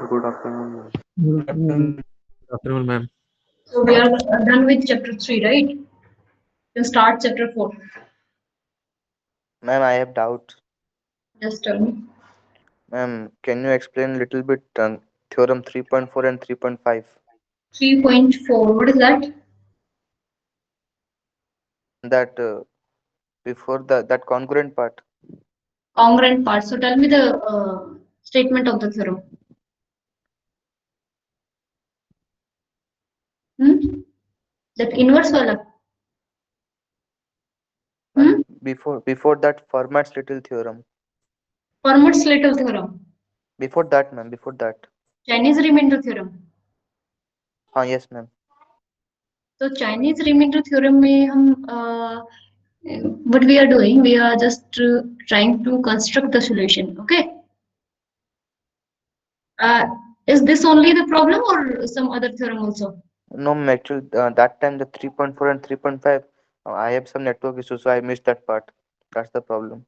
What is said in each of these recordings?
Good afternoon. Good afternoon, ma'am. So we are done with chapter 3, right? Then start chapter 4. Ma'am, I have doubts. Just tell me. Ma'am, can you explain a little bit theorem 3.4 and 3.5? 3.4. What is that? That before that congruent part. Congruent part. So tell me the statement of the theorem. That inverse wala. Ma'am, before that Fermat's little theorem. Fermat's little theorem. Before that, ma'am. Before that. Chinese remainder theorem. Yes, ma'am. So Chinese remainder theorem में हम what we are doing, we are just trying to construct the solution. Okay. Is this only the problem or some other theorem also? No, ma'am, actually, that time the 3.4 and 3.5, I have some network issues, so I missed that part. That's the problem.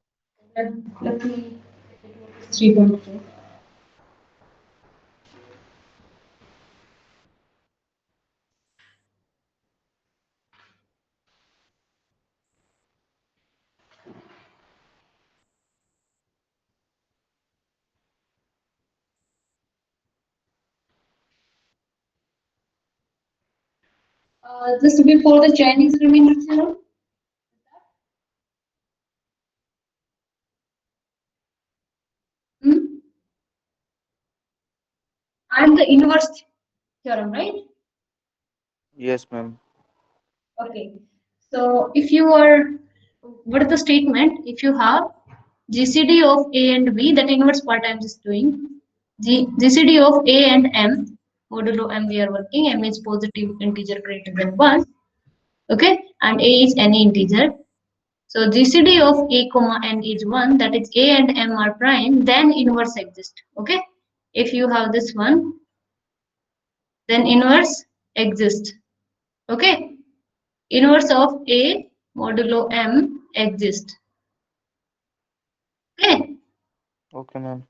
Let me 3.4. Just before the Chinese remainder theorem. And the inverse theorem, right? Yes, ma'am. Okay. So if you are, what is the statement? If you have GCD of A and B, that inverse part I am just doing. GCD of A and M, modulo M we are working, M is positive integer greater than 1. Okay. And A is any integer. So GCD of A comma N is 1, that is A and M are prime, then inverse exists. Okay. If you have this one, then inverse exists. Okay. Inverse of A modulo M exists. Okay. Okay, ma'am.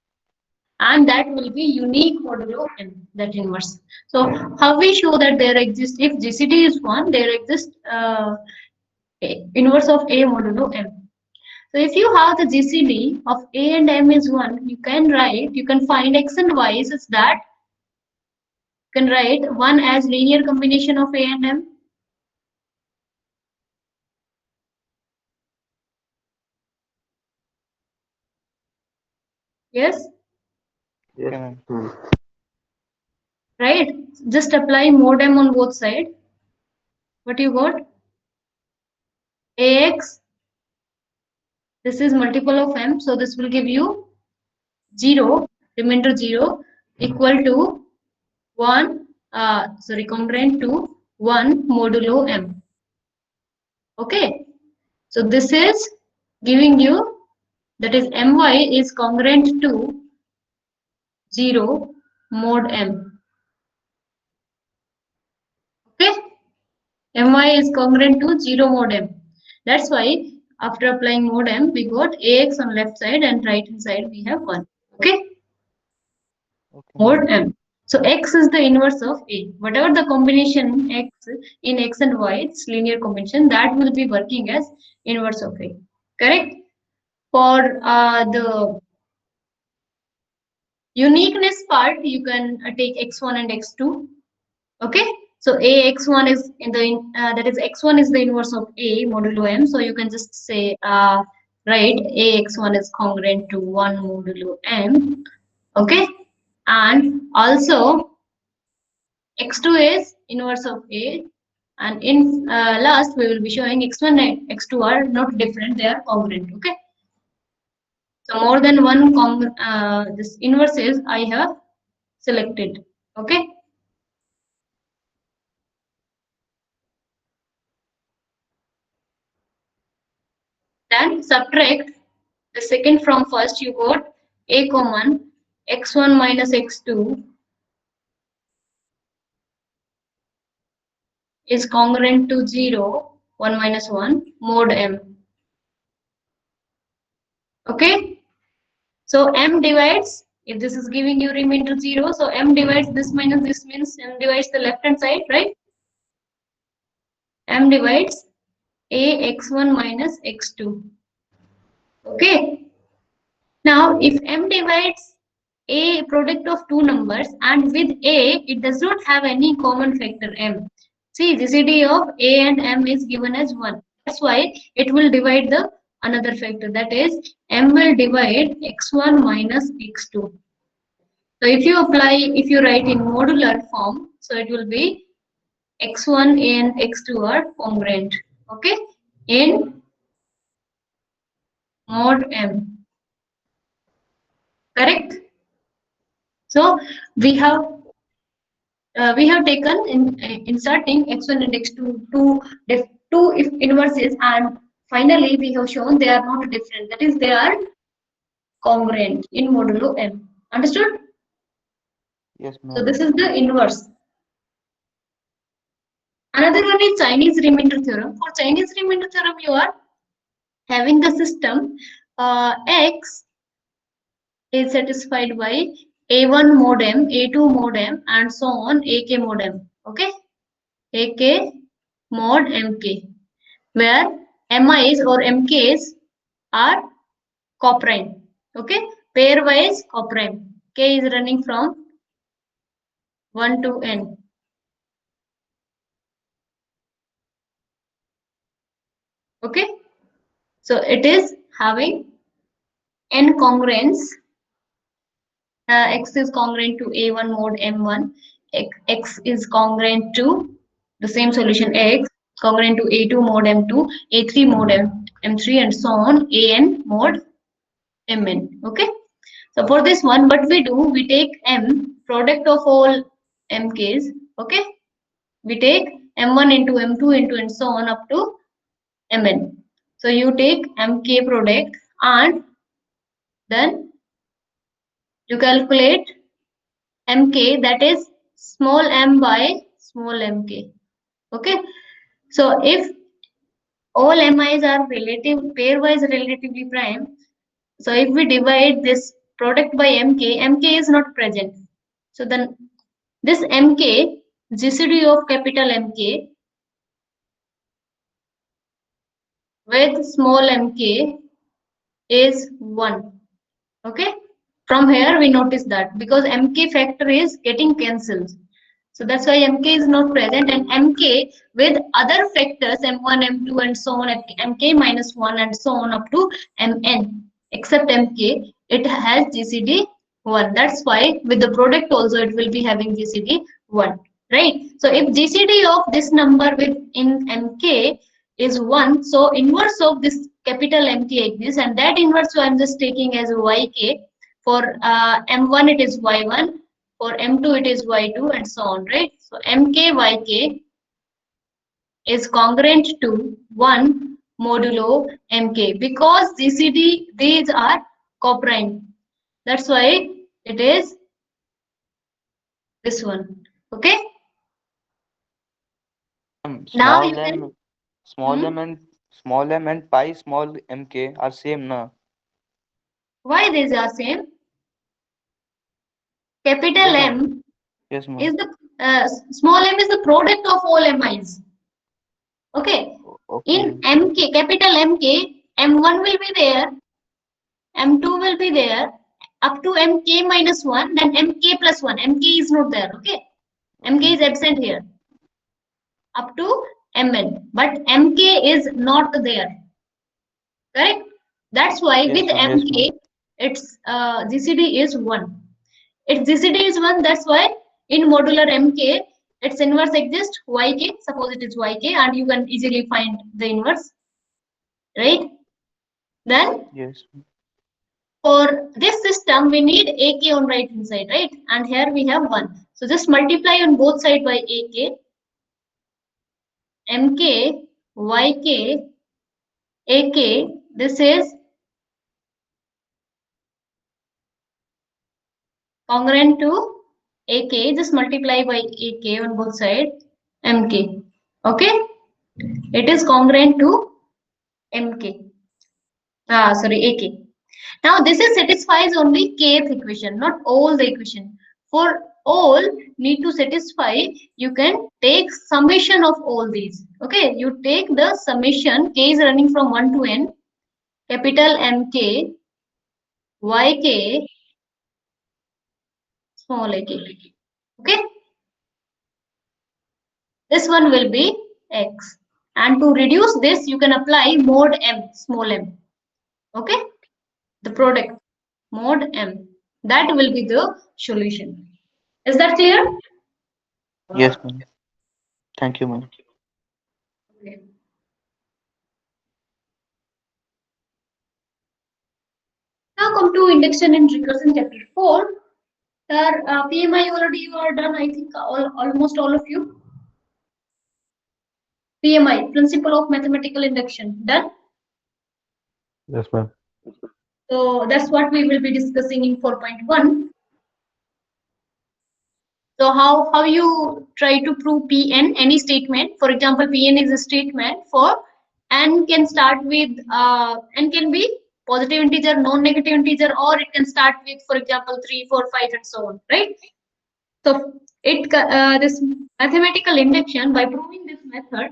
And that will be unique modulo M, that inverse. So how we show that there exists, if GCD is 1, there exists inverse of A modulo M. So if you have the GCD of A and M is 1, you can find X and Y such that you can write 1 as linear combination of A and M. Yes? Okay, ma'am. Right? Just apply mod M on both sides. What you got? AX. This is multiple of M, so this will give you 0, remainder 0, equal to 1, congruent to 1 modulo M. Okay, so this is giving you, that is My is congruent to 0 mod M. Okay, My is congruent to 0 mod M. That's why after applying mod M, we got Ax on left side and right hand side we have 1. Okay, mod M. So X is the inverse of A. Whatever the combination X in X and Y, it's linear combination, that will be working as inverse of A. Correct? For the uniqueness part, you can take X1 and X2. Okay, so Ax1 is in the that is X1 is the inverse of A modulo M. So you can just say right, Ax1 is congruent to 1 modulo M. Okay, and also X2 is inverse of A, and in last we will be showing X1 and X2 are not different, they are congruent. Okay, so more than one this inverses I have selected. Okay, then subtract the second from first. You got A common, X1 minus X2 is congruent to 0, 1 minus 1 mod M. Okay, so M divides If this is giving you remainder 0, so m divides this minus this means m divides the left hand side, right? M divides a x1 minus x2. Okay. Now, if m divides a product of two numbers and with a, it does not have any common factor m. See, GCD of a and m is given as 1. That's why it will divide the another factor. That is, m will divide x1 minus x2. So if you write in modular form, so it will be x1 and x2 are congruent. Okay, in mod m. Correct. So we have taken in inserting x1 and x2 two inverses, and finally we have shown they are not different. That is, they are congruent in modulo m. Understood? Yes, So ma'am. this is the inverse. Another one is Chinese remainder theorem. For Chinese remainder theorem, you are having the system x is satisfied by A1 mod m, A2 mod m, and so on, AK mod m. Okay, AK mod mk, where mi's or mk's are coprime. Okay, pairwise coprime. K is running from 1 to n. Okay, so it is having n congruence. X is congruent to A1 mod M1, X is congruent to the same solution X, congruent to A2 mod M2, A3 mod M3, and so on, AN mod Mn. Okay. So for this one, what we do, we take M, product of all MKs. Okay. We take M1 into M2 into and so on up to Mn. So you take MK product and then you calculate mk, that is small m by small mk. Okay, so if all mi's are pairwise relatively prime, so if we divide this product by mk is not present. So then this mk, GCD of capital mk with small mk is 1. Okay, from here we notice that because mk factor is getting cancelled. So that's why mk is not present, and mk with other factors m1, m2 and so on, mk minus 1 and so on up to mn, except mk, it has GCD 1. That's why with the product also it will be having GCD 1, right? So if GCD of this number with in mk is 1, so inverse of this capital MK exists, and that inverse so I'm just taking as yk. For m1 it is y1, for m2 it is y2 and so on, right? So mk yk is congruent to 1 modulo mk because GCD, these are coprime. That's why it is this one. Okay. Now you can. Small m and pi small mk are same, na? Why these are same? Capital Yes, ma'am. M Yes, ma'am. is the small m is the product of all mi's. Okay. In Okay. mk, capital mk, m1 will be there, m2 will be there, up to mk minus 1, then mk plus 1. Mk is not there. Okay. Mk is absent here. Up to mn. But mk is not there. Correct? That's why Yes, with ma'am. Yes, ma'am. mk, its GCD is 1. Its GCD is 1, that's why in modular mk, its inverse exists, yk, suppose it is yk, and you can easily find the inverse, right? Then Yes. for this system, we need ak on right hand side, right? And here we have 1. So just multiply on both sides by ak, mk, yk, ak, this is congruent to ak, just multiply by ak on both sides, mk. Okay, it is congruent to mk, sorry, ak. Now this is satisfies only kth equation, not all the equation. For all need to satisfy, you can take summation of all these. Okay, you take the summation, k is running from 1 to n, capital Mk, Yk, small ak. Okay, this one will be x. And to reduce this, you can apply mod m, small m. Okay, the product, mod m. That will be the solution. Is that clear? Yes, ma'am. Thank you, ma'am. Okay. Now come to induction and recursion chapter 4. Sir, PMI already you are done, I think almost all of you. PMI, Principle of Mathematical Induction, done? Yes, ma'am. So that's what we will be discussing in 4.1. So how you try to prove Pn, any statement. For example, Pn is a statement for n can start with, n can be positive integer, non-negative integer, or it can start with, for example, 3, 4, 5, and so on, right? So this mathematical induction, by proving this method,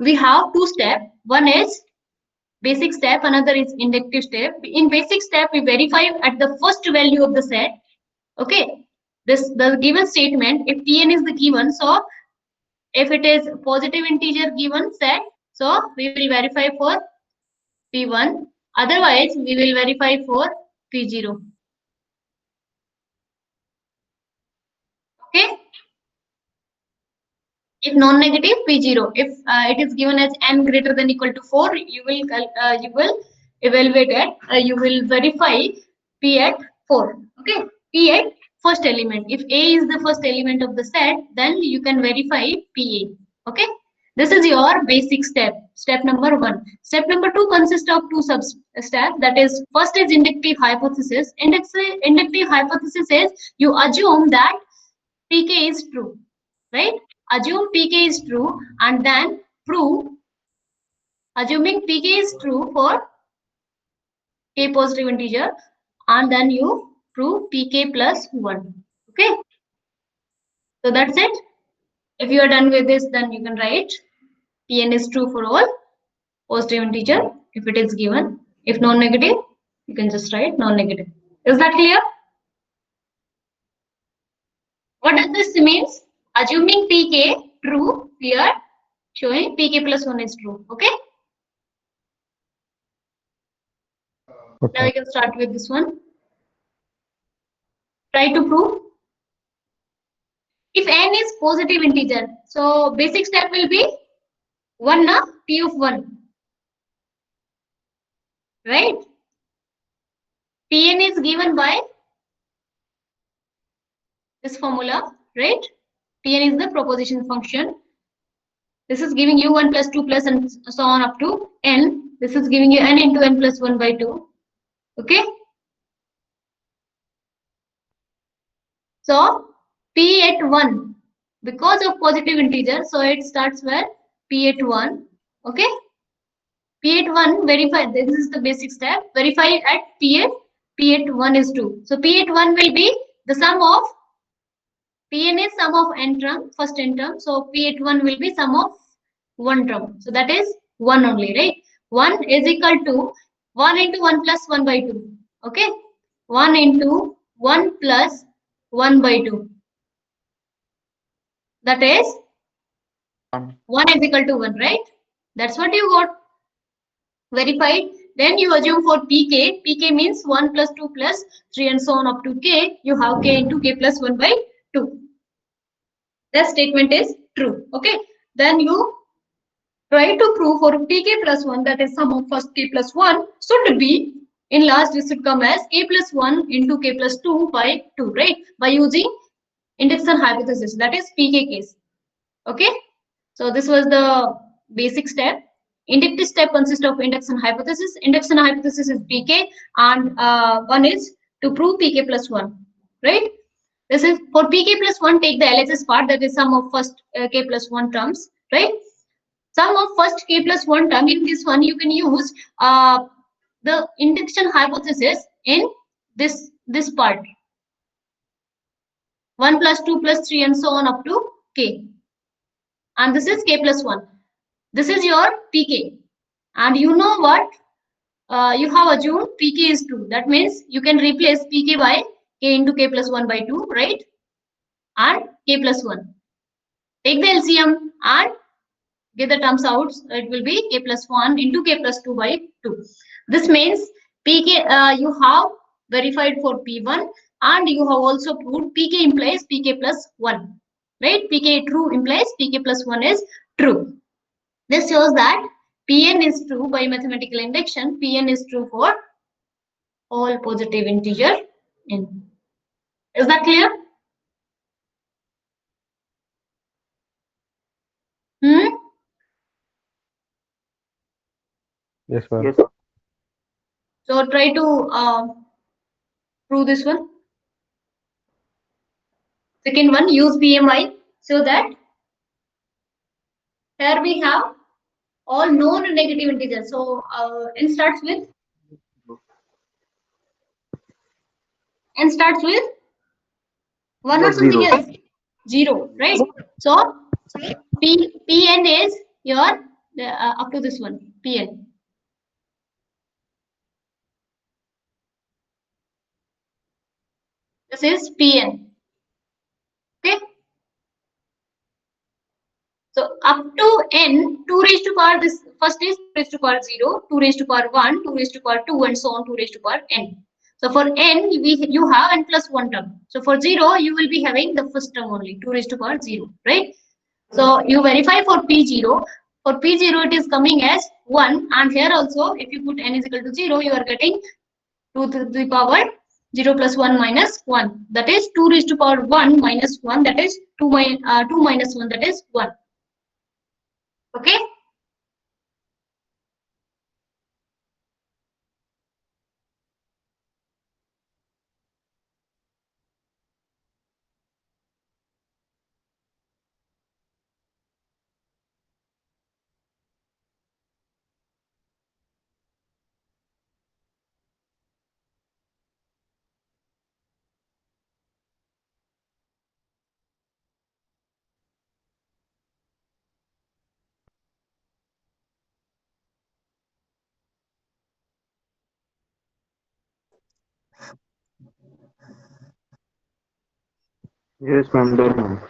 we have two steps. One is basic step, another is inductive step. In basic step, we verify at the first value of the set. Okay, the given statement, if Tn is the given, so if it is positive integer given set, so we will verify for P1. Otherwise, we will verify for P0. Okay. If non-negative, P0. If it is given as n greater than equal to 4, you will evaluate it. You will verify P at 4. Okay, P at first element. If A is the first element of the set, then you can verify PA. Okay, this is your basic step. Step number 1. Step number 2 consists of two sub-steps. That is, first is inductive hypothesis. Inductive hypothesis is you assume that PK is true, right? Assume PK is true and then prove, assuming PK is true for K positive integer, and then you prove PK plus 1. Okay, so that's it. If you are done with this, then you can write Pn is true for all positive integer if it is given. If non-negative, you can just write non-negative. Is that clear? What does this means? Assuming PK true, we are showing PK plus 1 is true. Okay. Now Okay. we can start with this one. Try to prove. If n is positive integer, so basic step will be 1 na, P of 1. Right? Pn is given by this formula, right? Pn is the proposition function. This is giving you 1 plus 2 plus and so on up to n. This is giving you n into n plus 1 by 2. Okay? So P at 1, because of positive integer, so it starts where P at 1. Okay? P at 1, verify, this is the basic step, verify at P at 1 is 2. So P at 1 will be the sum of, Pn is sum of n term, first n term, so P at 1 will be sum of 1 term. So that is 1 only, right? 1 is equal to 1 into 1 plus 1 by 2. Okay? 1 into 1 plus 1 by 2. That is 1 is equal to 1, right? That's what you got. Verified. Then you assume for pk. Pk means 1 plus 2 plus 3 and so on up to k. You have k into k plus 1 by 2. That statement is true. Okay. Then you try to prove for pk plus 1, that is sum of first k plus 1 should be, in last it should come as k plus 1 into k plus 2 by 2, right? By using induction hypothesis, that is pk case. Okay. So this was the basic step. Inductive step consists of induction hypothesis. Induction hypothesis is pk, and one is to prove pk plus 1, right? This is for pk plus 1, take the LHS part, that is sum of first k plus 1 terms, right? Sum of first k plus 1 term, in this one you can use the induction hypothesis in this part. 1 plus 2 plus 3 and so on up to k. And this is k plus 1. This is your pk. And you know what? You have assumed pk is true. That means you can replace pk by k into k plus 1 by 2, right? And k plus 1. Take the LCM and get the terms out. It will be k plus 1 into k plus 2 by 2. This means pk you have verified for p1 and you have also proved pk implies pk plus 1. Right? Pk true implies pk plus 1 is true. This shows that Pn is true by mathematical induction. Pn is true for all positive integer n. Is that clear? Hmm? Yes, ma'am. Yes. So try to prove this one. Second one, use PMI so that here we have all known negative integers. So n starts with 1 or Not something 0. else. 0, right? So Pn is your up to this one, Pn. This is Pn. Okay. So up to n, 2 raised to power, this first is 2 raised to power 0, 2 raised to power 1, 2 raised to power 2 and so on 2 raised to power n. So for n, you have n plus 1 term. So for 0, you will be having the first term only, 2 raised to power 0, right? So you verify for P0. For P0, it is coming as 1 and here also, if you put n is equal to 0, you are getting 2 to the power 0 plus 1 minus 1. That is 2 raised to power 1 minus 1, that is 2 minus 1, that is 1. Okay. Yes, ma'am. Done, ma'am.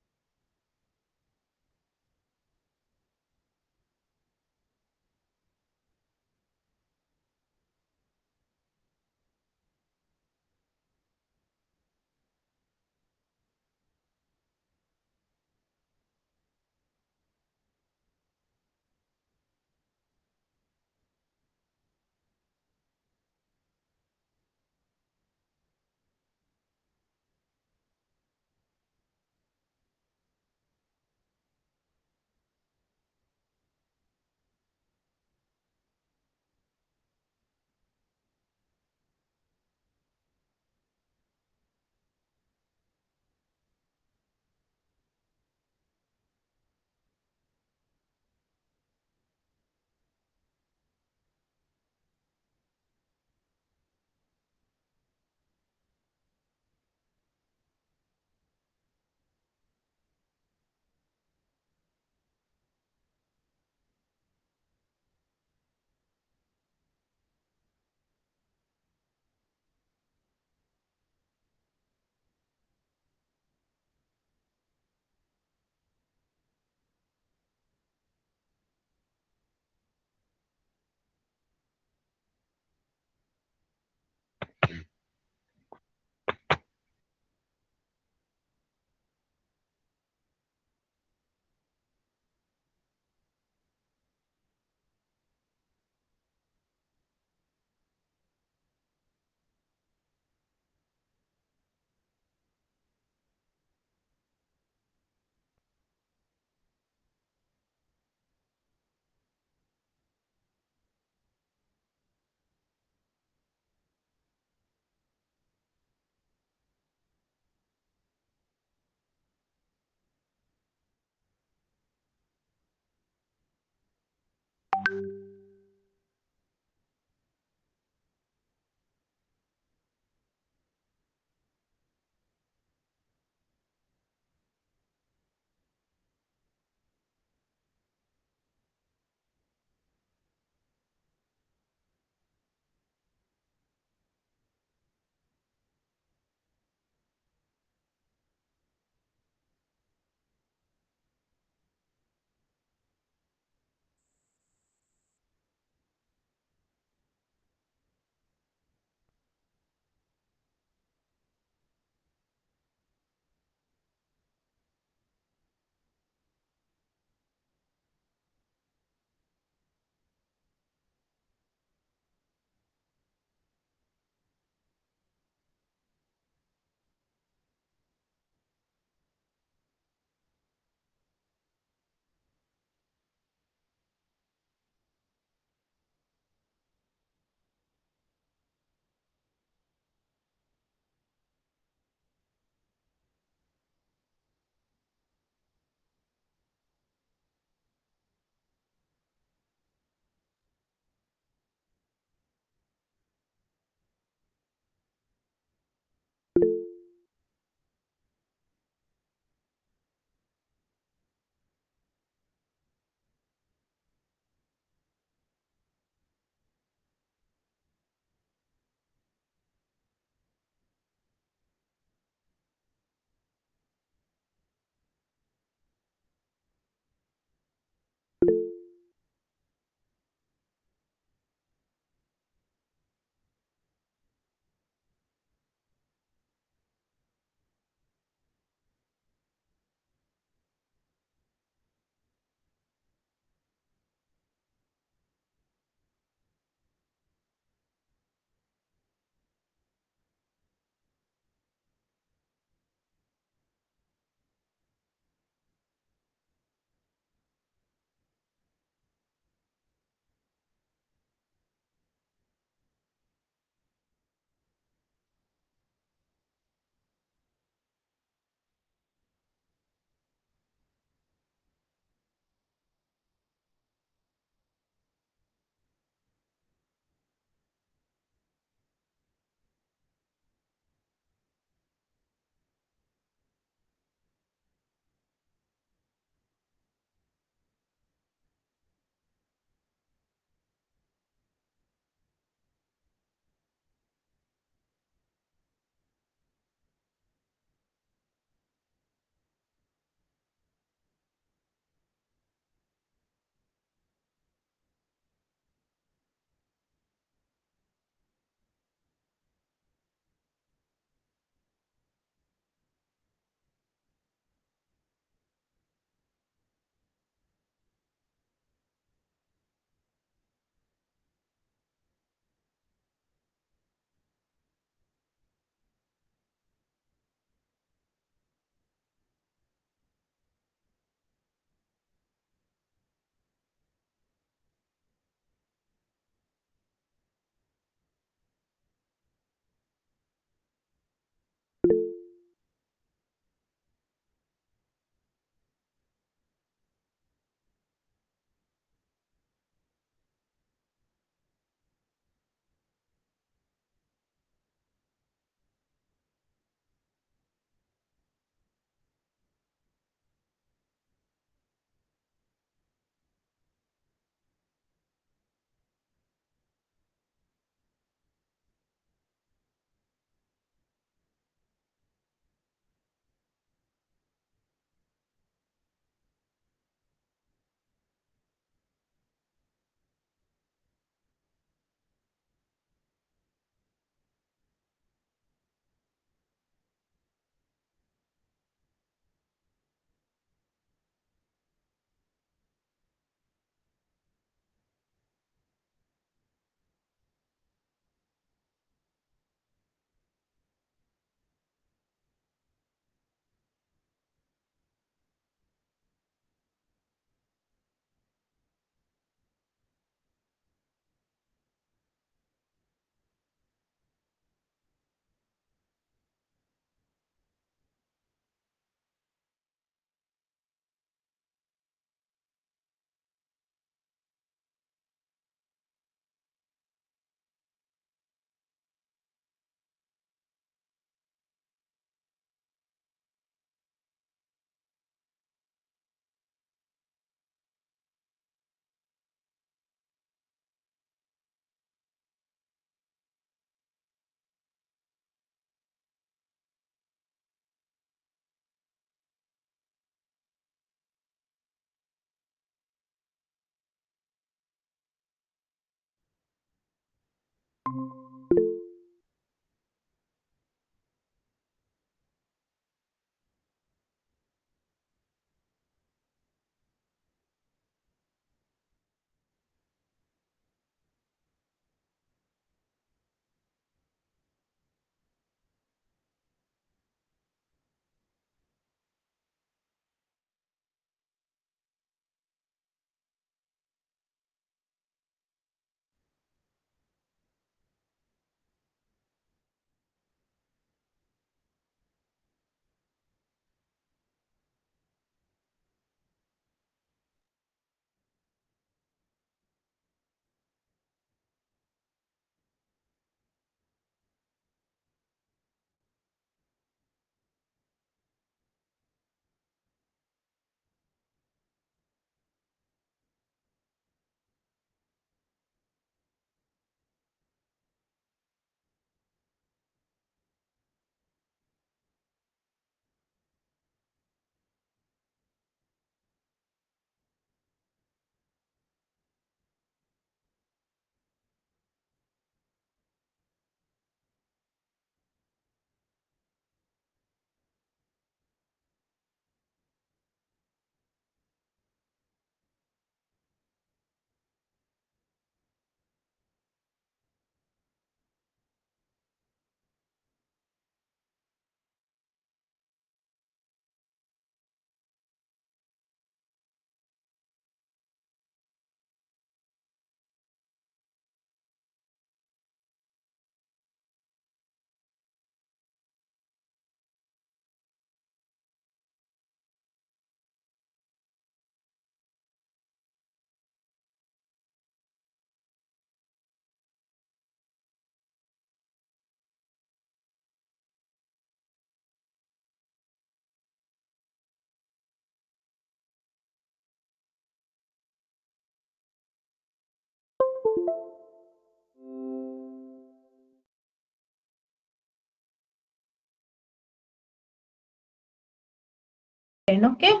Okay.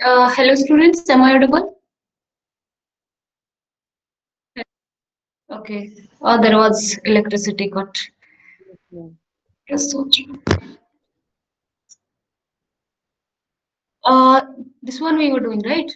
Hello students, am I audible? Okay. There was electricity cut. Yes, so true. This one we were doing, right?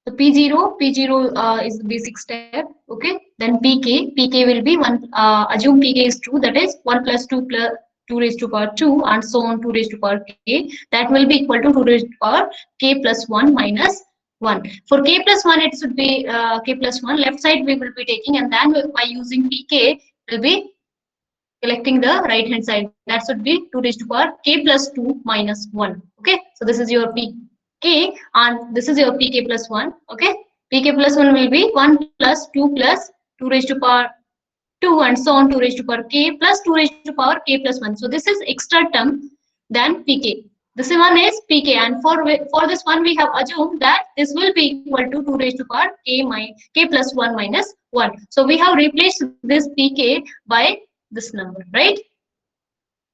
The P0 is the basic step, okay? Then PK will be one, assume PK is true, that is 1 plus 2 plus 2 raised to power 2 and so on 2 raised to power k. That will be equal to 2 raised to power k plus 1 minus 1. For k plus 1, it should be k plus 1. Left side we will be taking, and then by using PK, will be collecting the right hand side. That should be 2 raised to power k plus 2 minus 1. Okay, so this is your pk and this is your pk plus 1. Okay, pk plus 1 will be 1 plus 2 plus 2 raised to power 2 and so on 2 raised to power k plus 2 raised to power k plus 1. So this is extra term than pk. This one is pk, and for this one we have assumed that this will be equal to 2 raised to power k plus 1 minus 1. So we have replaced this pk by this number, right?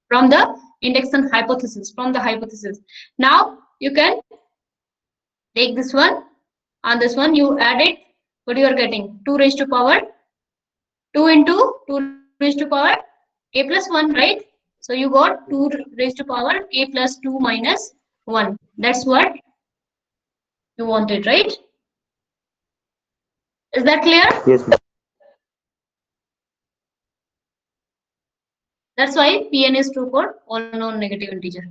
From the induction hypothesis, from the hypothesis. Now you can take this one and this one, you add it. What you are getting? 2 raised to power 2 into 2 raised to power k plus 1, right? So you got 2 raised to power k plus 2 minus 1. That's what you wanted, right? Is that clear? Yes, ma'am. That's why Pn is true for all non-negative integer.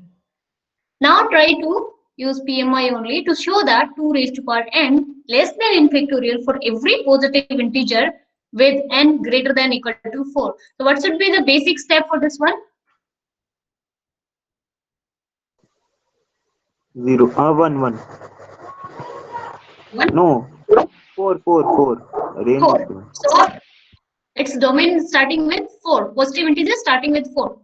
Now try to use PMI only to show that 2 raised to power n less than n factorial for every positive integer with n greater than equal to 4. So what should be the basic step for this one? 0. 1, 1. 1, No. 4, 4, 4. Range 4. is given. So its domain starting with 4. Positive integer starting with 4.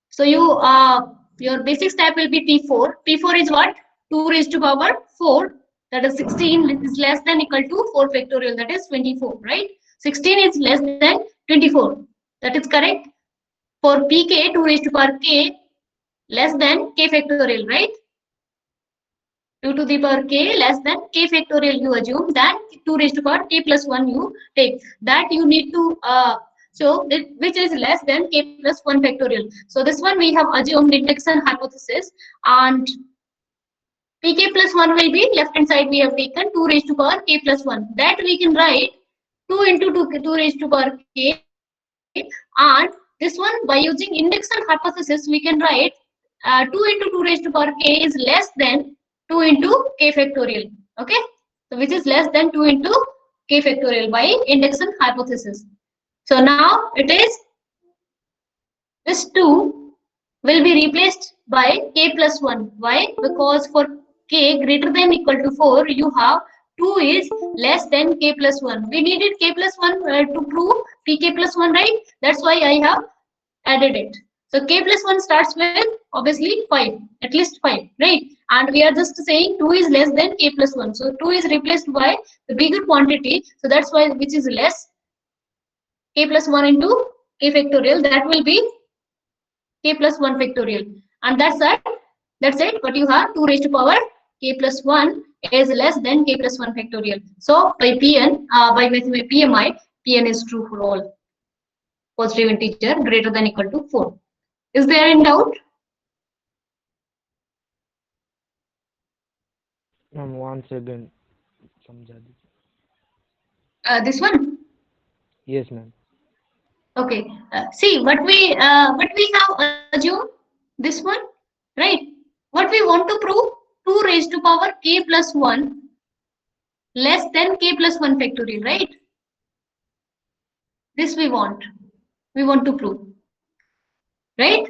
So your basic step will be P4. P4 is what? 2 raised to power 4. That is 16 is less than equal to 4 factorial. That is 24, right? 16 is less than 24. That is correct. For pk, 2 raised to power k less than k factorial, right? 2 to the power k less than k factorial you assume, then 2 raised to power k plus 1 you take. That you need to show that which is less than k plus 1 factorial. So this one we have assumed induction hypothesis, and pk plus 1 will be left hand side we have taken 2 raised to power k plus 1. That we can write 2 into 2 raised to power k, and this one by using induction hypothesis we can write 2 into 2 raised to power k is less than 2 into k factorial. Okay, so which is less than 2 into k factorial by induction hypothesis. So now it is this 2 will be replaced by k plus 1. Why? Because for k greater than equal to 4, you have 2 is less than k plus 1. We needed k plus 1 to prove pk plus 1, right? That's why I have added it. So k plus 1 starts with obviously 5, at least 5, right? And we are just saying 2 is less than k plus 1. So 2 is replaced by the bigger quantity. So that's why which is less k plus 1 into k factorial. That will be k plus 1 factorial. And that's it. That's it. But you have 2 raised to power k plus 1 is less than k plus 1 factorial. So by Pn, by PMI, Pn is true for all positive integer greater than equal to 4. Is there any doubt? once again समझा दीजिए. This one. Yes, ma'am. Okay. See what we have assumed this one, right? What we want to prove: 2 raised to power k plus 1 less than k plus 1 factorial, right? This we want to prove, right?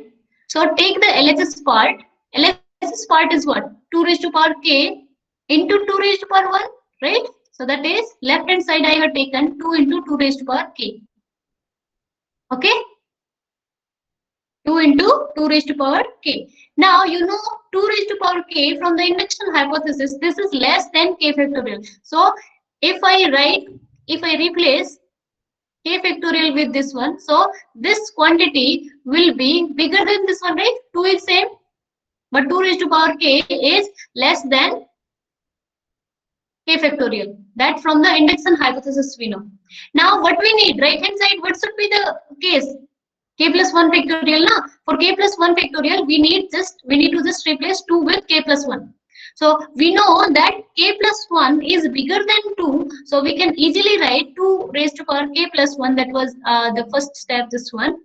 So take the LHS part. LHS part is what? 2 raised to power k into 2 raised to power 1, right? So that is left hand side I have taken 2 into 2 raised to power k. Okay? 2 into 2 raised to power k. Now you know 2 raised to power k from the induction hypothesis, this is less than k factorial. So if I replace k factorial with this one, so this quantity will be bigger than this one, right? 2 is same, but 2 raised to power k is less than k factorial. That from the induction hypothesis we know. Now what we need, right hand side, what should be the case? K plus 1 factorial. Now for k plus 1 factorial we need to just replace 2 with k plus 1. So we know that k plus 1 is bigger than 2, so we can easily write 2 raised to power k plus 1, that was the first step, this one,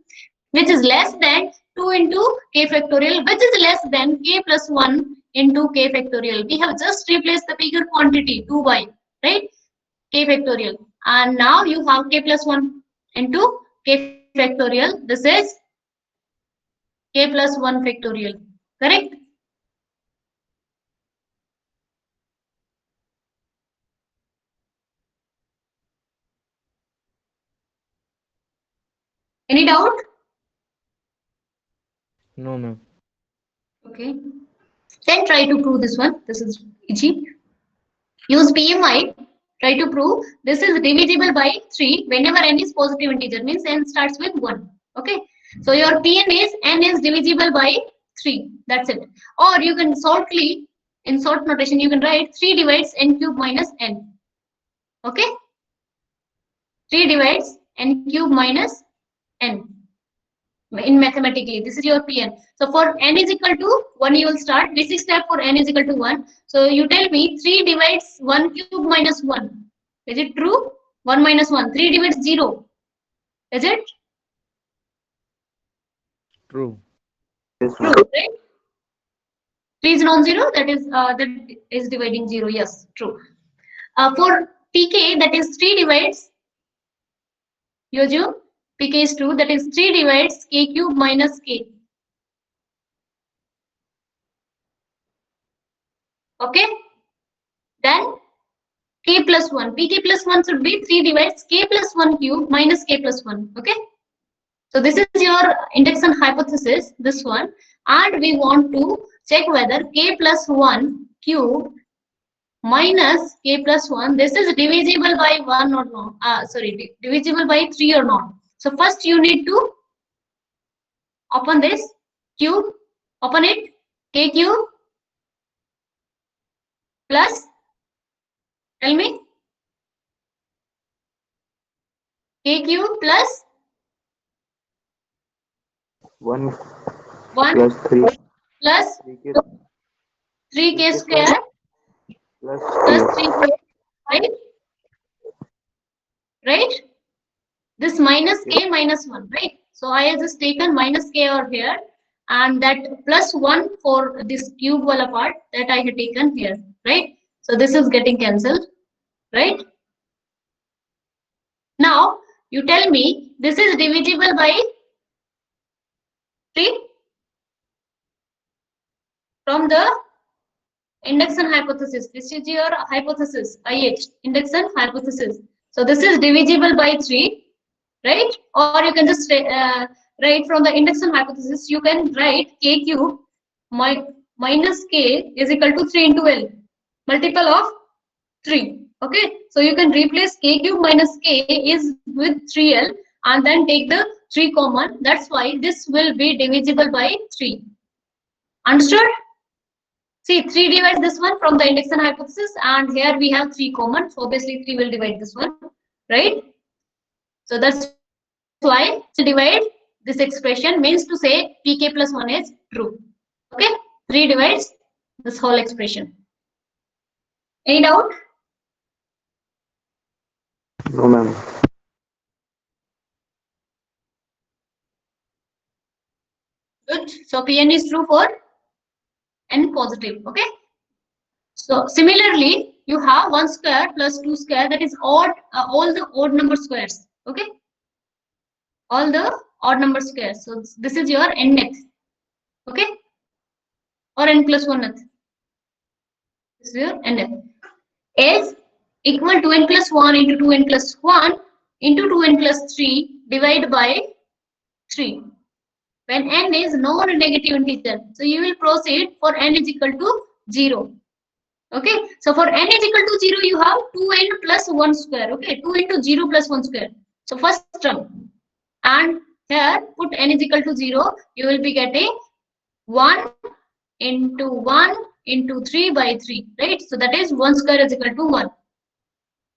which is less than 2 into k factorial, which is less than k plus 1 into k factorial. We have just replaced the bigger quantity 2y, right? K factorial, and now you have k plus 1 into k factorial. This is k plus 1 factorial, correct? Any doubt? No, ma'am. Okay, then try to prove this one. This is easy. Use PMI. Try to prove this is divisible by 3 whenever n is positive integer, means n starts with 1. Okay, so your Pn is n is divisible by 3. That's it. Or you can shortly, in short notation, you can write 3 divides n cube minus n. Okay, 3 divides n cube minus n. In mathematically, this is your Pn. So for n is equal to 1, you will start basic step for n is equal to 1. So you tell me 3 divides 1 cube minus 1. Is it true? 1 minus 1. 3 divides 0. Is it? True. Yes, True, ma'am. right? 3 is non-zero, that is dividing 0. Yes, true. For pk, that is 3 divides, you assume pk is true, that is 3 divides k cube minus k. Okay, then k plus 1. Pk plus 1 should be 3 divides k plus 1 cube minus k plus 1. Okay, so this is your induction hypothesis, this one, and we want to check whether k plus 1 cube minus k plus 1, this is divisible by 1 or not. Divisible by 3 or not. So first you need to open this cube, open it, k cube plus, tell me, k cube plus 1 1 plus 3. plus 3k 3k square plus plus 3. 3k, right? Right? This minus k minus 1, right? So I have just taken minus k over here, and that plus 1 for this cube wala part, that I have taken here, right? So this is getting cancelled, right? Now you tell me this is divisible by 3 from the induction hypothesis. This is your hypothesis, IH, induction hypothesis. So this is divisible by 3, right? Or you can just write from the induction hypothesis, you can write k cube minus k is equal to 3 into L, multiple of 3. Okay, so you can replace k cube minus k is with 3L and then take the 3 common. That's why this will be divisible by 3. Understood? See, 3 divides this one from the induction hypothesis, and here we have 3 common, so obviously 3 will divide this one, right? So that's why to divide this expression means to say pk plus 1 is true. Okay, 3 divides this whole expression. Any doubt? No, ma'am. Good. So Pn is true for n positive. Okay. So similarly, you have 1 square plus 2 square, that is odd, all the odd number squares. Okay. All the odd number squares. So this is your nth. Okay. Or n plus 1th. This is your nth. Is equal to n plus 1 into 2n plus 1 into 2n plus 3 divided by 3. When n is non-negative integer, so you will proceed for n is equal to 0. Okay, so for n is equal to 0, you have 2n plus 1 square. Okay, 2 into 0 plus 1 square. So first term, and here put n is equal to 0, you will be getting 1 into 3 by 3, right? So that is 1 square is equal to 1,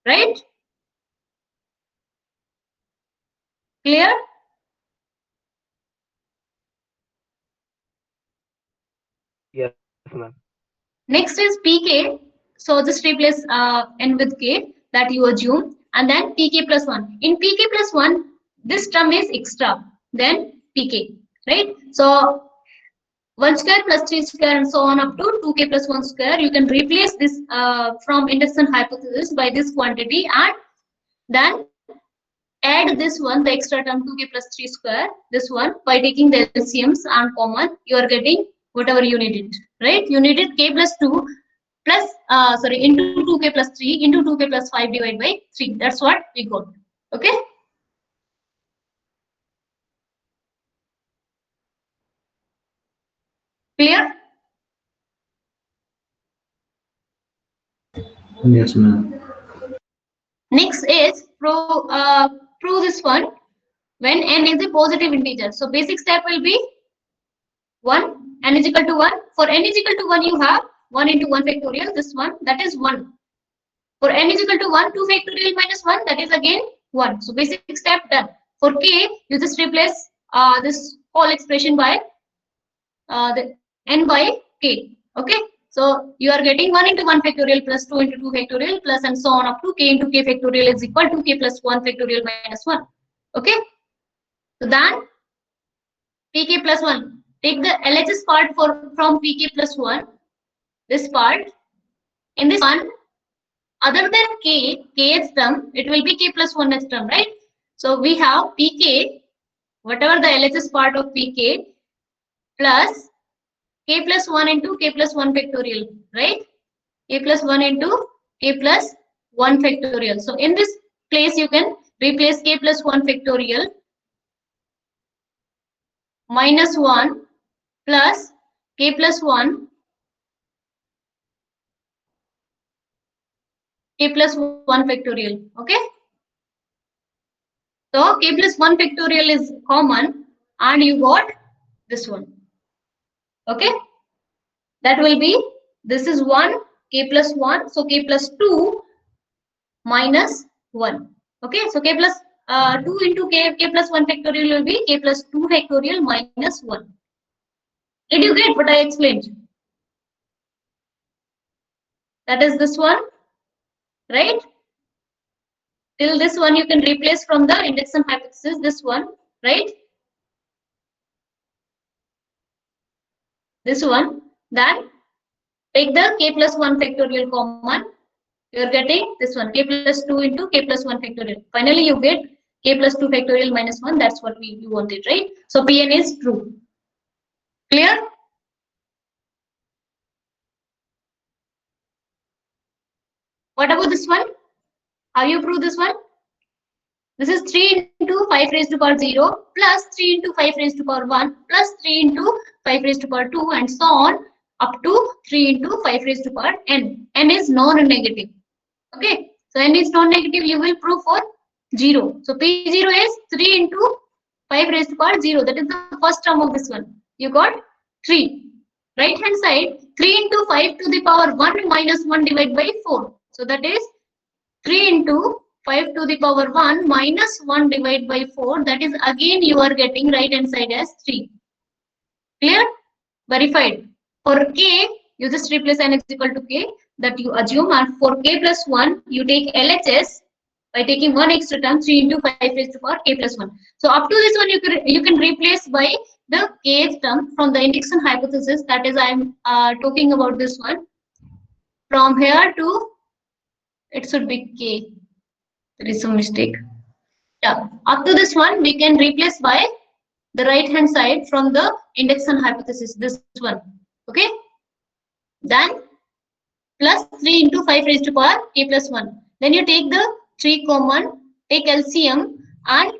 right? Clear? Yes, ma'am. Next is pk. So just replace n with k, that you assume, and then pk plus 1. In pk plus 1, this term is extra, then pk, right? So 1 square plus 3 square and so on up to 2k plus 1 square. You can replace this from induction hypothesis by this quantity, and then add this one, the extra term 2k plus 3 square, this one, by taking the LCMs and common, you are getting whatever you needed, right? You needed k plus 2 plus, into 2k plus 3 into 2k plus 5 divided by 3. That's what we got. Okay. Clear? Yes, ma'am. Next is prove this one when n is a positive integer. So basic step will be 1, n is equal to 1. For n is equal to 1, you have 1 into 1 factorial, this one, that is 1. For n is equal to 1, 2 factorial minus 1, that is again 1. So basic step done. For k, you just replace this whole expression by the n by k. Okay. So you are getting 1 into 1 factorial plus 2 into 2 factorial plus and so on up to k into k factorial is equal to k plus 1 factorial minus 1. Okay. So then pk plus 1. Take the LHS part from pk plus 1. This part. In this one, other than kth term, it will be k plus 1th term, right? So we have pk, whatever the LHS part of pk, plus k plus 1 into k plus 1 factorial, right? K plus 1 into k plus 1 factorial. So in this place, you can replace k plus 1 factorial minus 1 plus k plus 1 factorial. Okay. So k plus 1 factorial is common, and you got this one. Okay. That will be, this is 1, k plus 1. So k plus 2 minus 1. Okay. So k plus 2 into k plus 1 factorial will be k plus 2 factorial minus 1. Did you get what I explained? That is this one, right? Till this one you can replace from the induction hypothesis, this one, right? This one. Then take the k plus 1 factorial common. You are getting this one, k plus 2 into k plus 1 factorial. Finally, you get k plus 2 factorial minus 1. That's what you wanted, right? So Pn is true. Clear? What about this one? How you prove this one? This is 3 into 5 raised to power 0 plus 3 into 5 raised to power 1 plus 3 into 5 raised to power 2 and so on up to 3 into 5 raised to power n. N is non-negative. Okay. So n is non-negative, you will prove for 0. So P0 is 3 into 5 raised to power 0. That is the first term of this one. You got 3. Right hand side, 3 into 5 to the power 1 minus 1 divided by 4. So that is 3 into 5 to the power 1 minus 1 divided by 4. That is again you are getting right hand side as 3. Clear? Verified. For k, you just replace n is equal to k that you assume, and for k plus 1 you take LHS by taking one extra term 3 into 5 raised to power k plus 1. So up to this one you can replace by the kth term from the induction hypothesis, that is I am talking about this one. From here to it should be k. There is some mistake. Yeah, up to this one we can replace by the right hand side from the induction hypothesis, this one. Okay, then plus 3 into 5 raised to power k plus 1. Then you take the 3 common, take LCM and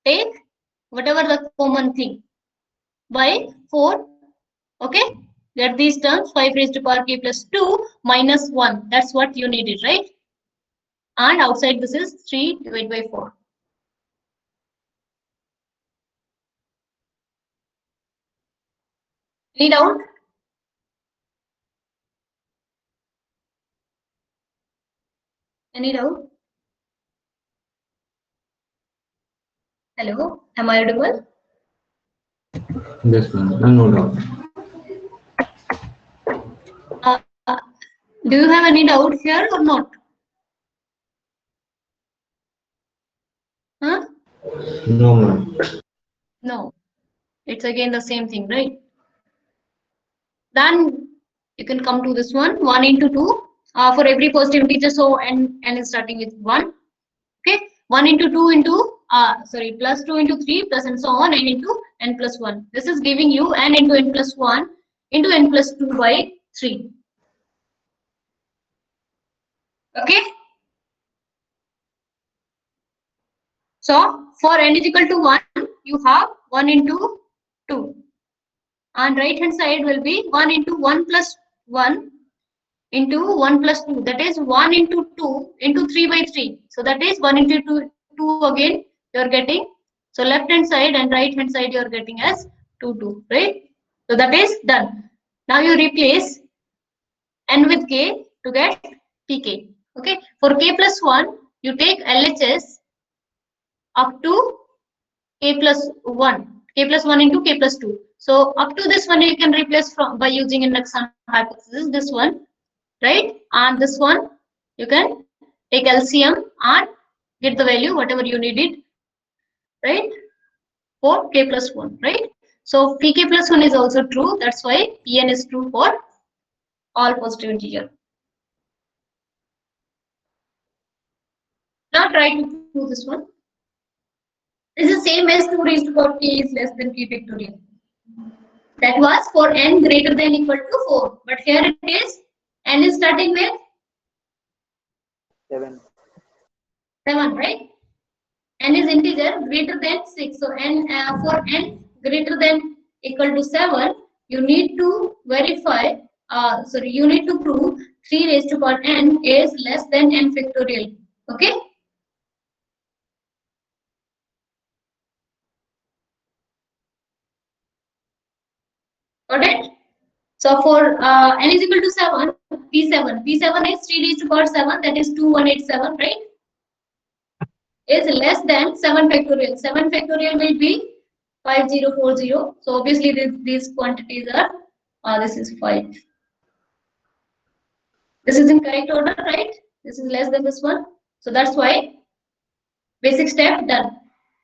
take whatever the common thing by 4. Okay, get these terms 5 raised to power k plus 2 minus 1. That's what you needed, right? And outside this is 3 divided by 4. Any doubt? Any doubt? Hello, am I audible? Yes, ma'am. No doubt. Do you have any doubt here or not? Huh? No, ma'am. No. It's again the same thing, right? Then you can come to this one, 1 into 2 for every positive integer, so n is starting with 1. Okay, 1 into 2 into plus 2 into 3 plus and so on, n into n plus 1. This is giving you n into n plus 1 into n plus 2 by 3. Okay, so for n is equal to 1 you have 1 into 2, and right hand side will be 1 into 1 plus 1 into 1 plus 2, that is 1 into 2 into 3 by 3. So that is 1 into 2 again you are getting. So left hand side and right hand side you are getting as 2, right? So that is done. Now you replace n with k to get pk. Okay, for k plus 1 you take LHS up to k plus 1, k plus 1 into k plus 2. So up to this one you can replace from by using induction hypothesis, this one, right? And this one you can take LCM and get the value whatever you needed, right? For k plus 1, right? So pk plus 1 is also true, that's why pn is true for all positive integer. Now try to prove this one. This is same as 2 raised to power k is less than k factorial. That was for n greater than equal to 4, but here it is n is starting with 7. 7, right? N is integer greater than 6. So n for n greater than equal to 7, you need to verify, you need to prove 3 raised to power n is less than n factorial. Okay? Got it? So for n is equal to 7, P7 is 3 raised to power 7, that is 2187, right? Is less than 7 factorial. 7 factorial will be 5040. So obviously these quantities are, this is 5. This is in correct order, right? This is less than this one. So that's why basic step done.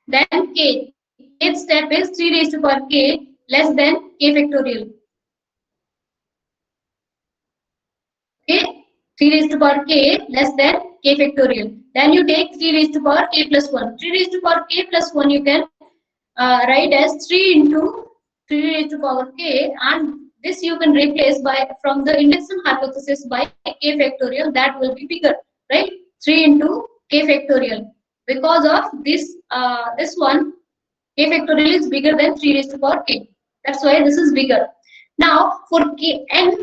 Then k. Kth step is 3 raised to power k less than k factorial. Okay? 3 raised to power k less than k factorial. Then you take 3 raised to power k plus 1. 3 raised to power k plus 1 you can write as 3 into 3 raised to power k, and this you can replace by from the induction hypothesis by k factorial, that will be bigger, right? 3 into k factorial, because of this this one k factorial is bigger than 3 raised to power k, that's why this is bigger. Now for k n,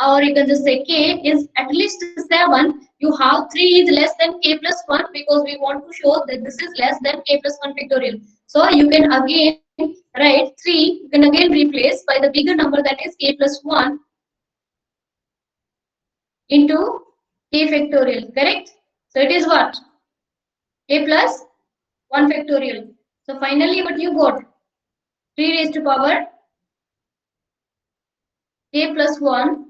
or you can just say k is at least 7, you have 3 is less than k plus 1, because we want to show that this is less than k plus 1 factorial. So you can again write 3, you can again replace by the bigger number, that is k plus 1 into k factorial, correct? So it is what? K plus 1 factorial. So finally what you got? 3 raised to power k plus 1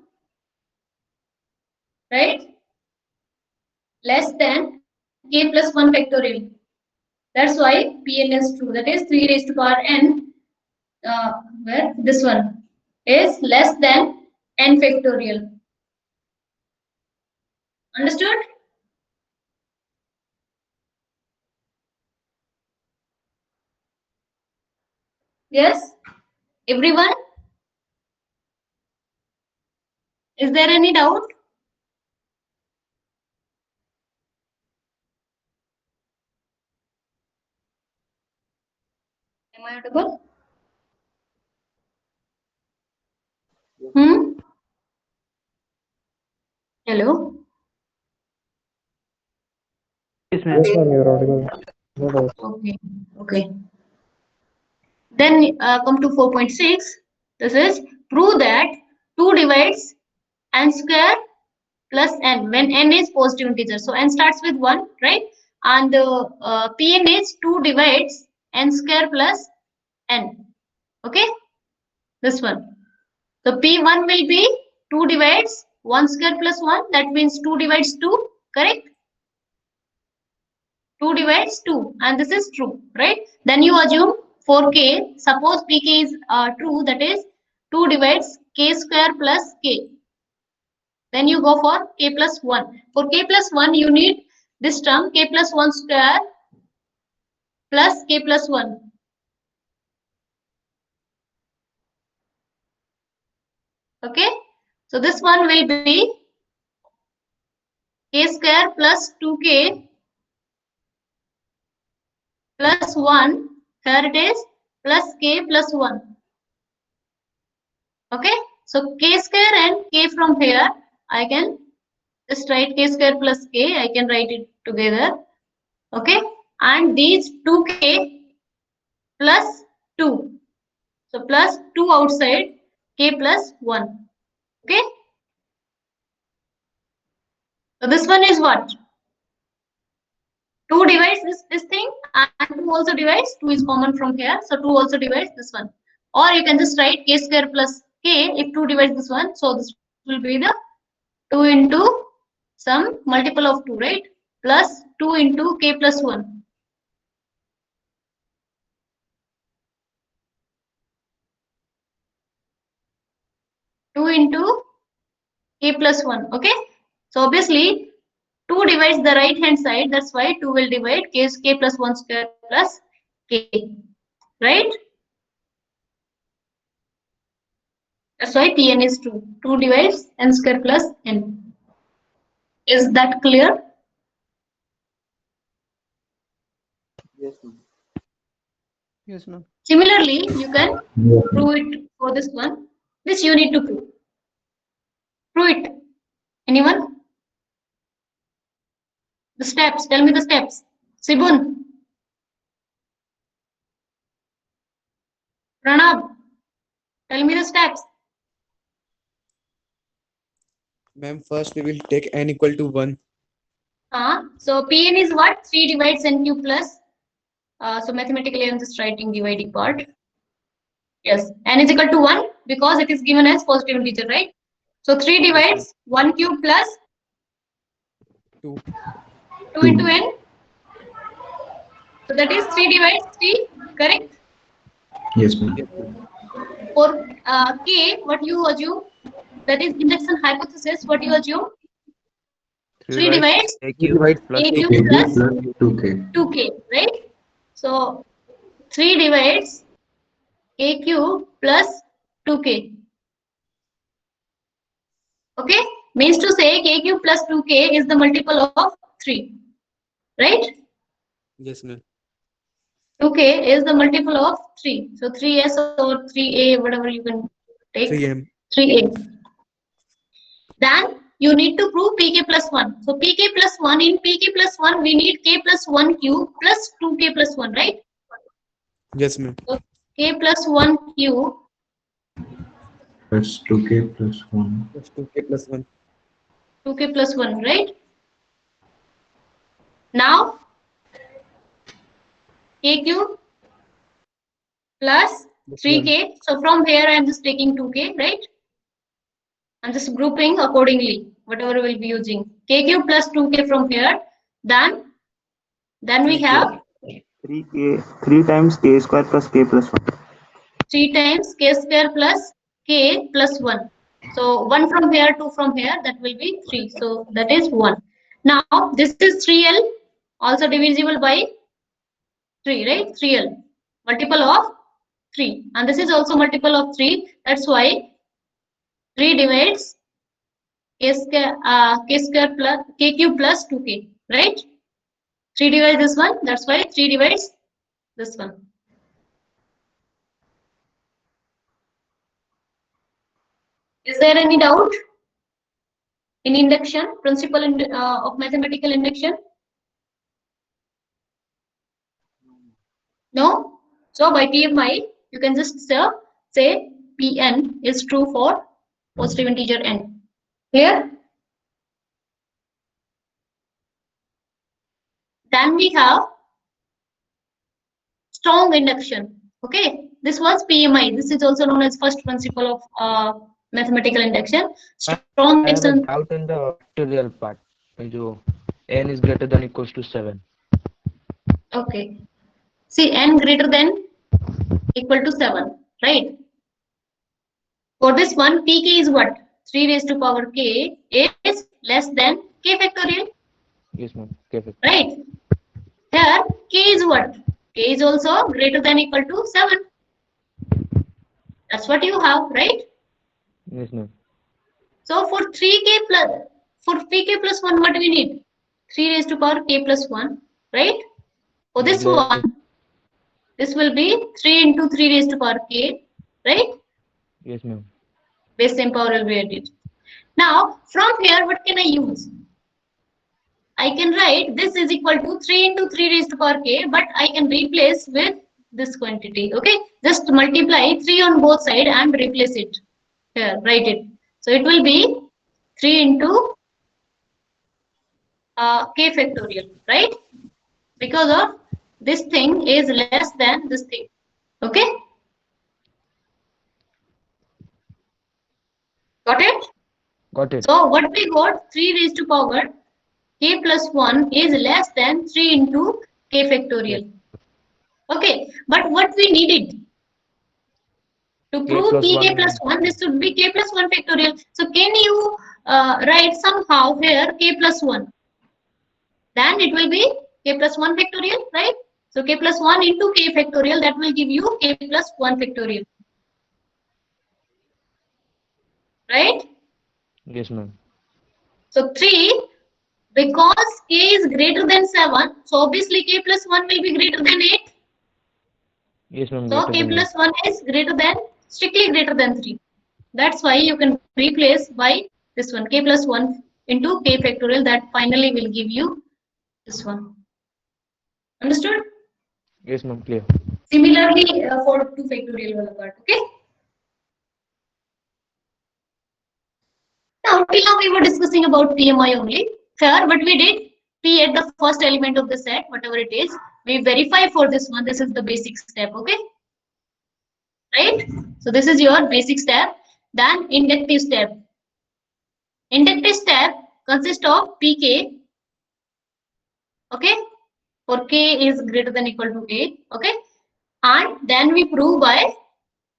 right? Less than k plus 1 factorial. That's why Pn is true. That is 3 raised to power n, where this one is less than n factorial. Understood? Yes? Everyone? Is there any doubt? Am I audible? Hello? Yes, ma'am. Yes, ma'am, you're audible. No doubt. Okay. Okay. Then come to 4.6. This is prove that 2 divides n square plus n when n is positive integer. So n starts with 1, right? And Pn is 2 divides n square plus n. Okay? This one. So P1 will be 2 divides 1 square plus 1. That means 2 divides 2. Correct? 2 divides 2. And this is true, right? Then you assume for k. Suppose pk is true. That is 2 divides k square plus k. Then you go for k plus 1. For k plus 1, you need this term k plus 1 square plus k plus 1. Okay. So this one will be k square plus 2k plus 1. Here it is plus k plus 1. Okay. So k square and k from here, I can just write k square plus k. I can write it together. Okay. And these 2k plus 2. So plus 2 outside, k plus 1. Okay. So this one is what? 2 divides this thing and 2 also divides. 2 is common from here. So 2 also divides this one. Or you can just write k square plus k if 2 divides this one. So this will be the 2 into some multiple of 2, right? Plus 2 into k plus 1. Two into k plus 1. Okay. So obviously 2 divides the right hand side. That's why 2 will divide k plus 1 square plus k. Right? That's why Tn is 2. 2 divides n square plus n. Is that clear? Yes, ma'am. Yes, ma'am. Similarly, you can Yes, ma'am. prove it for this one. This you need to prove. Prove it. Anyone? The steps. Tell me the steps. Sibun. Pranab. Tell me the steps. Ma'am, first we will take n equal to 1. So Pn is what? 3 divides n cube plus. So mathematically, I'm just writing dividing part. Yes, n is equal to 1 because it is given as positive integer, right? So 3 divides 1 cube plus 2. 2 into n. So that is 3 divides 3, correct? Yes, ma'am. For k, what you assume? That is induction hypothesis, what you assume? 3 divides a He cube divides plus a plus cube 2k plus plus 2k. 2k, right? So 3 divides a cube plus 2k. Okay, means to say k cube plus 2k is the multiple of 3, right? Yes, ma'am. 2k is the multiple of 3. So 3s or 3a, whatever you can take. 3m. 3a. Then you need to prove pk plus 1. So pk plus 1, in pk plus 1, we need k plus 1 cube plus 2k plus 1, right? Yes, ma'am. So k plus 1 cube That's 2k plus 1. Plus 2k plus 1. 2k plus 1, right? Now k cube plus Plus 3k. 1. So from here I am just taking 2k, right? I'm just grouping accordingly. whatever we'll be using. K cube plus 2k from here. Then we have 3 times k square plus k plus 1. 3 times k square plus k plus 1. So 1 from here, 2 from here, that will be 3. So that is 1. Now this is 3l, also divisible by 3, right? 3l, multiple of 3. And this is also multiple of 3. That's why 3 divides k square plus k cube plus 2k, right? 3 divides this one. That's why 3 divides this one. Is there any doubt in induction, principle of mathematical induction? No? So by PMI, you can just say Pn is true for positive integer n. Clear? Then we have strong induction. Okay, this was PMI. This is also known as first principle of mathematical induction. Strong I have a induction. doubt in the factorial part. जो n is greater than equals to 7. Okay. See, n greater than equal to 7, right? For this one, pk is what? 3 raised to power k is less than k factorial, Yes, ma'am. Okay. right? Here, k is what? K is also greater than equal to 7. That's what you have, right? Yes, ma'am. So for 3k plus, for pk plus 1, what do we need? 3 raised to power k plus 1, right? For this one, this will be 3 into 3 raised to power k, right? Yes, ma'am. Base 10 power will be added. Now, from here, what can I use? I can write this is equal to 3 into 3 raised to power k, but I can replace with this quantity, okay? Just multiply 3 on both sides and replace it. Here, write it. So it will be 3 into k factorial, right? Because of this thing is less than this thing, okay? Got it? Got it. So what we got, 3 raised to power k plus 1 is less than 3 into k factorial. Okay, but what we needed to K prove plus pk 1. plus 1, this should be k plus 1 factorial. So can you write somehow here k plus 1? Then it will be k plus 1 factorial, right? So k plus 1 into k factorial, that will give you k plus 1 factorial. Right? Yes, ma'am. So 3, because k is greater than 7, so obviously k plus 1 will be greater than 8. Yes, ma'am. So k plus 1 is greater than, strictly greater than 3. That's why you can replace by this one, k plus 1 into k factorial, that finally will give you this one. Understood? Yes, ma'am. Clear. Similarly, for 2 factorial wala part, okay? Now, till now we were discussing about PMI only. Here, what we did, P at the first element of the set, whatever it is, we verify for this one. This is the basic step, okay? Right? So this is your basic step. Then inductive step. Inductive step consists of pk, okay? For k is greater than equal to a, okay? And then we prove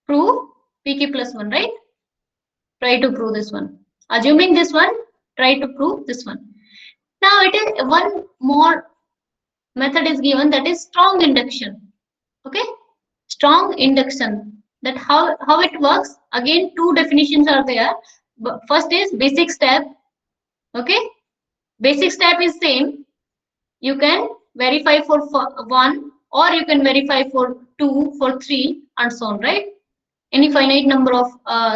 pk plus 1, right? Try to prove this one. Assuming this one, try to prove this one. Now it is one more method is given, that is strong induction. Okay, strong induction. That how it works. Again, 2 definitions are there. But first is basic step. Okay, basic step is same. You can verify for 1, or you can verify for 2, for 3, and so on. Right? Any finite number of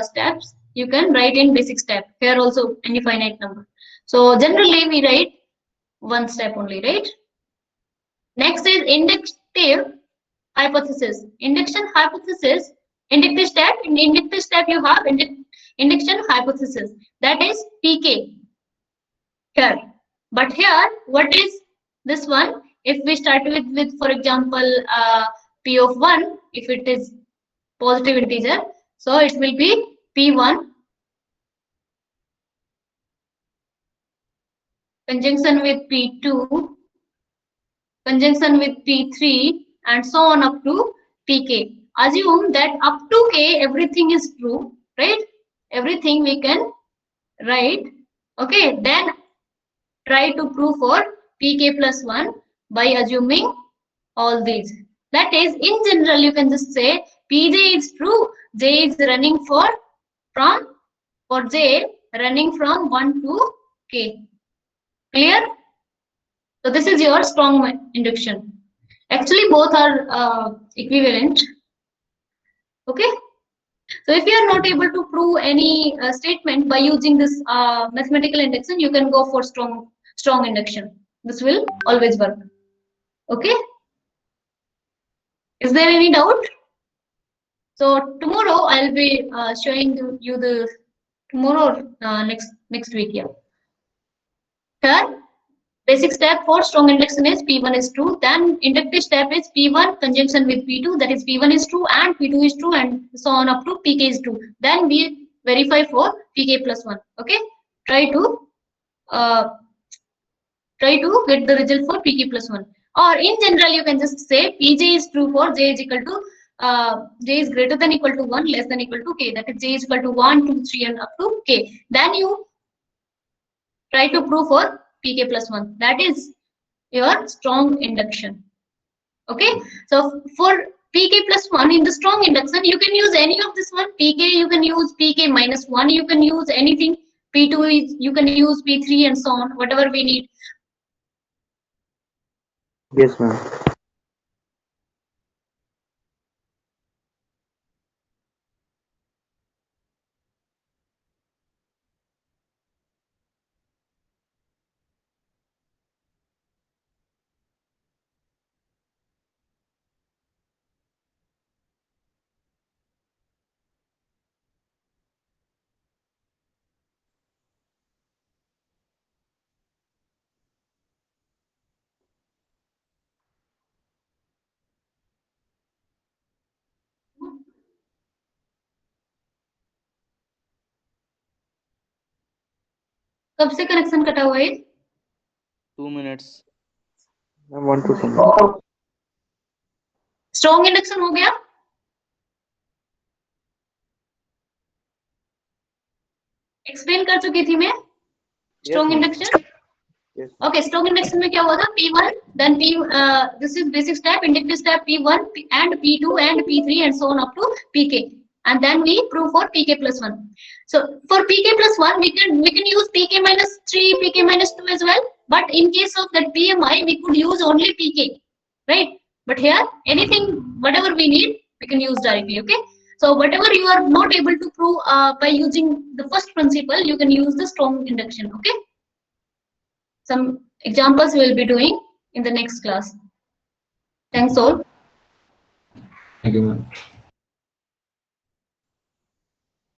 steps you can write in basic step. Here also any finite number. So generally we write 1 step only, right? Next is inductive hypothesis. Induction hypothesis, inductive step. In inductive step you have induction hypothesis. That is pk here. But here, what is this one? If we start with for example, p of 1, if it is positive integer, so it will be p1 conjunction with P2, conjunction with P3, and so on up to Pk. Assume that up to K everything is true, right? Everything we can write. Okay, then try to prove for Pk plus 1 by assuming all these. That is, in general, you can just say Pj is true, J is running for J running from 1 to K. Clear? So this is your strong induction. Actually, both are equivalent. Okay. So if you are not able to prove any statement by using this mathematical induction, you can go for strong induction. This will always work. Okay. Is there any doubt? So tomorrow I'll be showing you the tomorrow next week. Yeah. Here, basic step for strong induction is P1 is true. Then inductive step is P1 conjunction with P2. That is P1 is true and P2 is true and so on up to Pk is true. Then we verify for Pk plus 1. Okay. Try to get the result for Pk plus 1. Or in general, you can just say Pj is true for J is equal to J is greater than equal to 1, less than equal to K. That is J is equal to 1, 2, 3 and up to K. Then you try to prove for Pk plus 1. That is your strong induction. Okay. So for Pk plus 1 in the strong induction, you can use any of this one. Pk, you can use Pk minus 1, you can use anything. P2 is, you can use P3 and so on, whatever we need. Yes, ma'am. कब से connection कटा हुआ है? 2 minutes. I want to send. Strong induction हो गया? Explain कर चुकी थी मैं strong induction. Yes. Okay, strong induction में क्या हुआ था? P1, then this is basic step, inductive step P1 and P2 and P3 and so on up to Pk, and then we prove for Pk plus 1. So for Pk plus 1, we can use Pk minus 3, Pk minus 2 as well. But in case of that PMI, we could use only Pk, right? But here, anything, whatever we need, we can use directly. Okay. So whatever you are not able to prove by using the first principle, you can use the strong induction. Okay. Some examples we will be doing in the next class. Thanks all. Thank you, ma'am.